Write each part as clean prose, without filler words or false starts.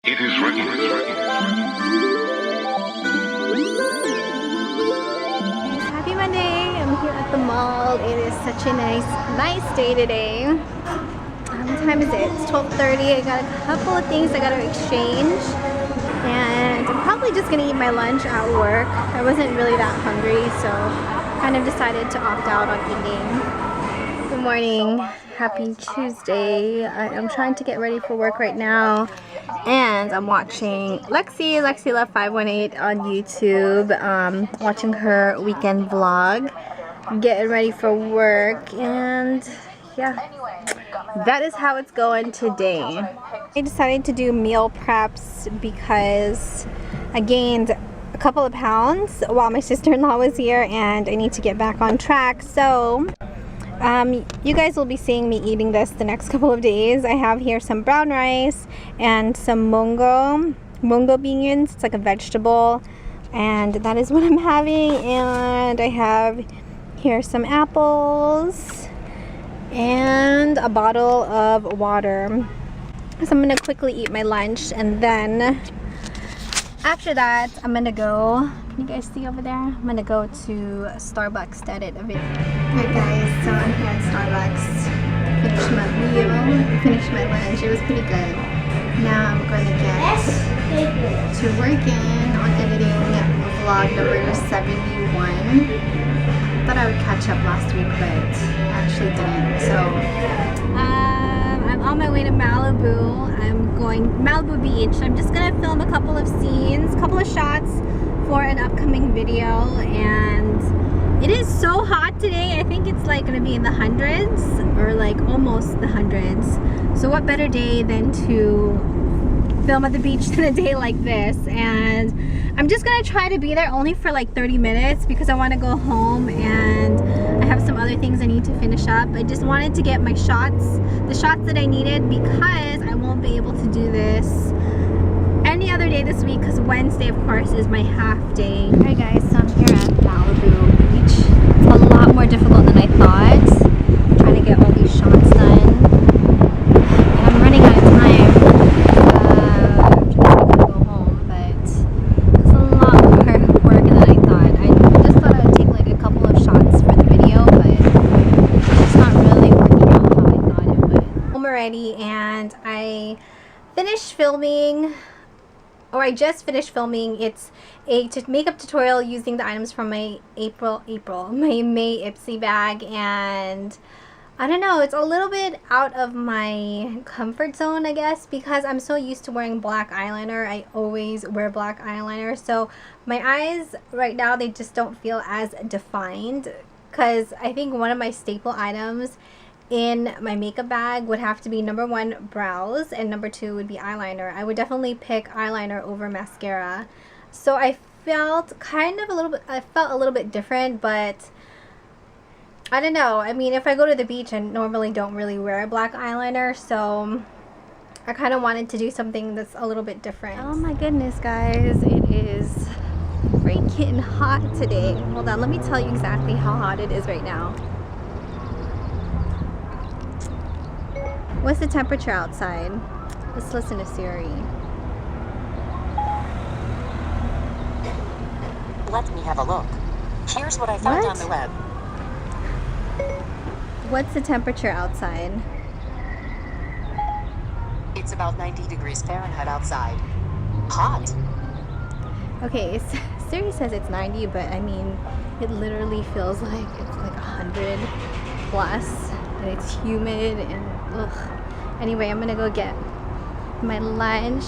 It is working. Happy Monday! I'm here at the mall. It is such a nice day today. What time is it? It's 12:30. I got a couple of things I gotta exchange. And I'm probably just gonna eat my lunch at work. I wasn't really that hungry, so kind of decided to opt out on eating. Good morning. Happy Tuesday. I am trying to get ready for work right now. And I'm watching Lexi Love 518 on YouTube, watching her weekend vlog, getting ready for work, and yeah, that is how it's going today. I decided to do meal preps because I gained a couple of pounds while my sister-in-law was here and I need to get back on track. So you guys will be seeing me eating this the next couple of days. I have here some brown rice and some mungo beans. It's like a vegetable, and that is what I'm having. And I have here some apples and a bottle of water. So I'm gonna quickly eat my lunch, and then after that I'm gonna go, can you guys see over there? I'm gonna go to Starbucks to edit a video. Alright guys, so I'm here at Starbucks. Finished my meal, finished my lunch. It was pretty good. Now I'm going to get to working on editing vlog number 71. Thought I would catch up last week, but I actually didn't. So I'm on my way to Malibu. I'm going Malibu Beach. I'm just gonna film a couple of scenes, couple of shots for an upcoming video, and it is so hot today. I think it's like gonna be in the hundreds, or like almost the hundreds. So what better day than to film at the beach than a day like this? And I'm just gonna try to be there only for like 30 minutes because I want to go home and I have some other things I need to finish up. I just wanted to get my shots, the shots that I needed, because I won't be able to do this any other day this week because Wednesday of course is my half day. Alright guys, so I'm here at Malibu Beach. It's a lot more difficult than I thought. I'm trying to get all these shots done. And I'm running out of time. I'm trying to go home, but it's a lot more work than I thought. I just thought I would take like a couple of shots for the video, but it's just not really working out how I thought it would. Home already, and I finished filming, or I just finished filming. It's a makeup tutorial using the items from my May Ipsy bag, and I don't know, it's a little bit out of my comfort zone, I guess, because I'm so used to wearing black eyeliner. I always wear black eyeliner, so my eyes right now, they just don't feel as defined, because I think one of my staple items in my makeup bag would have to be number 1, brows, and number 2 would be eyeliner. I would definitely pick eyeliner over mascara. So I felt a little bit different, but I don't know. I mean, if I go to the beach, I normally don't really wear black eyeliner, so I kind of wanted to do something that's a little bit different. Oh my goodness, guys, it is freaking hot today. Hold on, let me tell you exactly how hot it is right now. What's the temperature outside? Let's listen to Siri. Let me have a look. Here's what I found on the web. What's the temperature outside? It's about 90 degrees Fahrenheit outside. Hot. Okay, Siri says it's 90, but I mean, it literally feels like it's like 100 plus, and it's humid and ugh. Anyway, I'm gonna go get my lunch,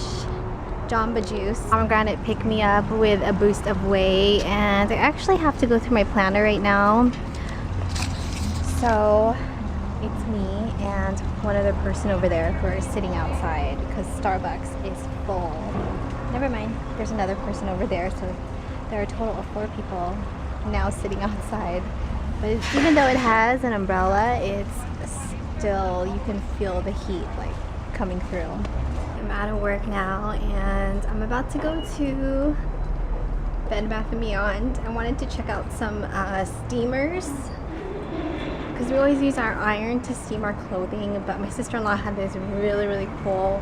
Jamba Juice. Pomegranate pick me up with a boost of whey, and I actually have to go through my planner right now. So it's me and one other person over there who are sitting outside because Starbucks is full. Never mind, there's another person over there, so there are a total of 4 people now sitting outside. But even though it has an umbrella, it's still, you can feel the heat like coming through. I'm out of work now and I'm about to go to Bed Bath & Beyond. I wanted to check out some steamers because we always use our iron to steam our clothing, but my sister-in-law had this really cool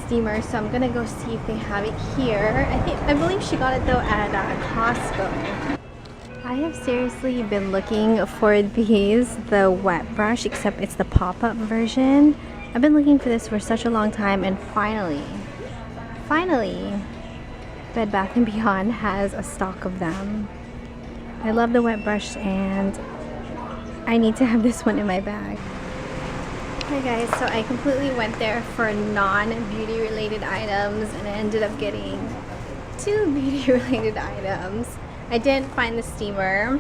steamer, so I'm gonna go see if they have it here. I believe she got it though at Costco. I have seriously been looking for these, the wet brush, except it's the pop-up version. I've been looking for this for such a long time, and finally, Bed Bath & Beyond has a stock of them. I love the wet brush, and I need to have this one in my bag. Hi guys, so I completely went there for non-beauty related items, and I ended up getting 2 beauty related items. I didn't find the steamer,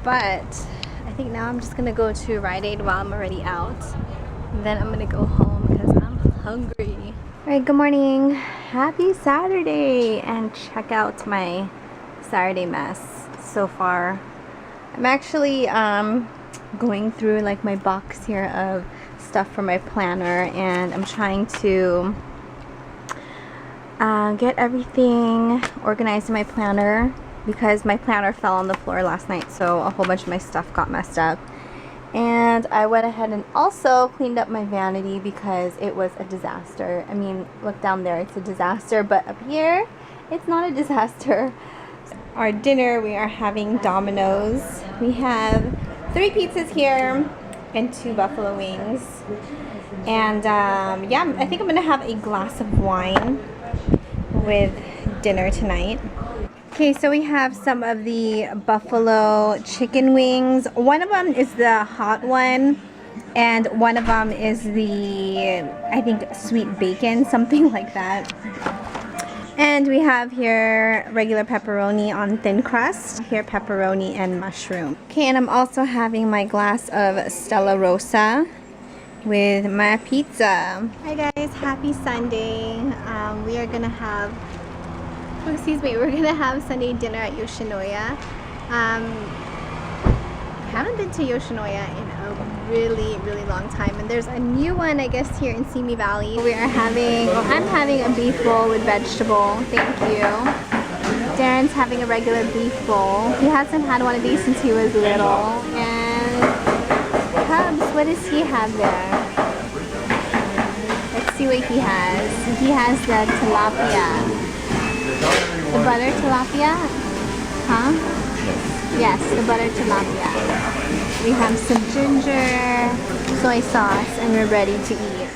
but I think now I'm just gonna go to Rite Aid while I'm already out. And then I'm gonna go home because I'm hungry. Alright, good morning. Happy Saturday! And check out my Saturday mess so far. I'm actually going through like my box here of stuff for my planner, and I'm trying to get everything organized in my planner because my planner fell on the floor last night, so a whole bunch of my stuff got messed up. And I went ahead and also cleaned up my vanity because it was a disaster. I mean, look down there, it's a disaster, but up here it's not a disaster. Our dinner, we are having Domino's. We have 3 pizzas here and 2 buffalo wings. And yeah, I think I'm gonna have a glass of wine with dinner tonight. Okay, so we have some of the buffalo chicken wings. One of them is the hot one, and one of them is the, I think, sweet bacon, something like that. And we have here regular pepperoni on thin crust. Here, pepperoni and mushroom. Okay, and I'm also having my glass of Stella Rosa with my pizza. Hi guys, happy Sunday. We are gonna have, we're gonna have Sunday dinner at Yoshinoya. I haven't been to Yoshinoya in a really long time, and there's a new one, I guess, here in Simi Valley. We are having, well, I'm having a beef bowl with vegetable. Thank you. Darren's having a regular beef bowl. He hasn't had one of these since he was little. And Cubs, what does he have there? Let's see what he has. He has the tilapia. The butter tilapia? Huh? Yes, the butter tilapia. We have some ginger, soy sauce, and we're ready to eat.